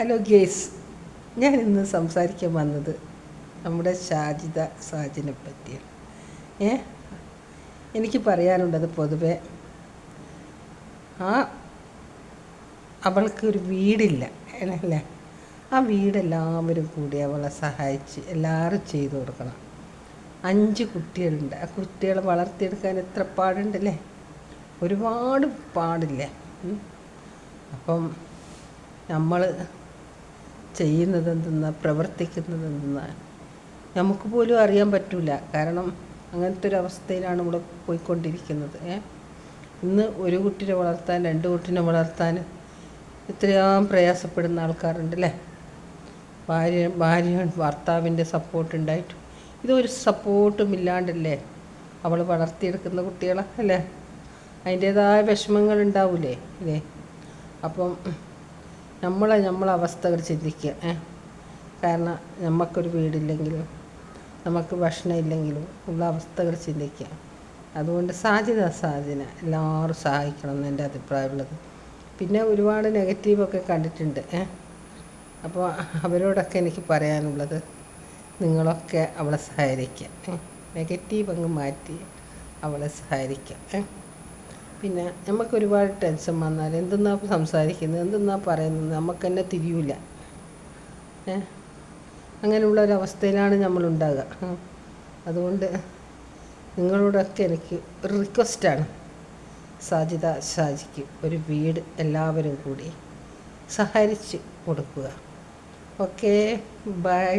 Hello guys, ഞാൻ ഇന്ന് സംസാരിക്കാൻ വന്നത് നമ്മുടെ സാജിനെ പറ്റിയാണ്. എനിക്ക് പറയാനുള്ളത് പൊതുവെ അവൾക്ക് ഒരു വീടില്ല അല്ലേ. ആ വീടെല്ലാവരും കൂടി അവളെ സഹായിച്ച് എല്ലാവരും ചെയ്തു കൊടുക്കണം. 5 കുട്ടികളുണ്ട്. ആ കുട്ടികളെ വളർത്തിയെടുക്കാൻ എത്ര പാടുണ്ടല്ലേ, ഒരുപാട് പാടില്ലേ. അപ്പം നമ്മൾ ചെയ്യുന്നത് എന്തെന്നാ, പ്രവർത്തിക്കുന്നത് എന്തെന്നാ നമുക്ക് പോലും അറിയാൻ പറ്റില്ല. കാരണം അങ്ങനത്തെ ഒരു അവസ്ഥയിലാണ് നമ്മൾ പോയിക്കൊണ്ടിരിക്കുന്നത്. ഇന്ന് ഒരു കുട്ടീനെ വളർത്താൻ 2 കുട്ടീനെ വളർത്താൻ ഇത്രയും പ്രയാസപ്പെടുന്ന ആൾക്കാരുണ്ടല്ലേ. ഭാര്യ ഭർത്താവിൻ്റെ സപ്പോർട്ട് ഉണ്ടായിട്ടും ഇതൊരു സപ്പോർട്ടും ഇല്ലാണ്ടല്ലേ അവൾ വളർത്തിയെടുക്കുന്ന കുട്ടികളെ അല്ലേ. അതിൻ്റേതായ വിഷമങ്ങൾ ഉണ്ടാവില്ലേ ഇല്ലേ. അപ്പം നമ്മളെ അവസ്ഥകൾ ചിന്തിക്കുക. കാരണം നമുക്കൊരു വീടില്ലെങ്കിലും നമുക്ക് ഭക്ഷണം ഇല്ലെങ്കിലും ഉള്ള അവസ്ഥകൾ ചിന്തിക്കുക. അതുകൊണ്ട് സാജിന എല്ലാവരും സഹായിക്കണം എന്ന് എൻ്റെ അഭിപ്രായമുള്ളത്. പിന്നെ ഒരുപാട് നെഗറ്റീവൊക്കെ കണ്ടിട്ടുണ്ട്. അപ്പോൾ അവരോടൊക്കെ എനിക്ക് പറയാനുള്ളത്, നിങ്ങളൊക്കെ അവളെ സഹായിക്കുക. നെഗറ്റീവ് അങ്ങ് മാറ്റി അവളെ സഹായിക്കുക. പിന്നെ നമുക്ക് ഒരുപാട് ടെൻഷൻ വന്നാൽ എന്തെന്നാ സംസാരിക്കുന്നത്, എന്തെന്നാ പറയുന്നത് നമുക്ക് തന്നെ തിരിയില്ല. അങ്ങനെയുള്ളൊരവസ്ഥയിലാണ് നമ്മളുണ്ടാകുക. അതുകൊണ്ട് നിങ്ങളോടൊക്കെ എനിക്ക് ഒരു റിക്വസ്റ്റാണ്, ഷാജിക്ക് ഒരു വീട് എല്ലാവരും കൂടി സഹകരിച്ച് കൊടുക്കുക. Okay, by.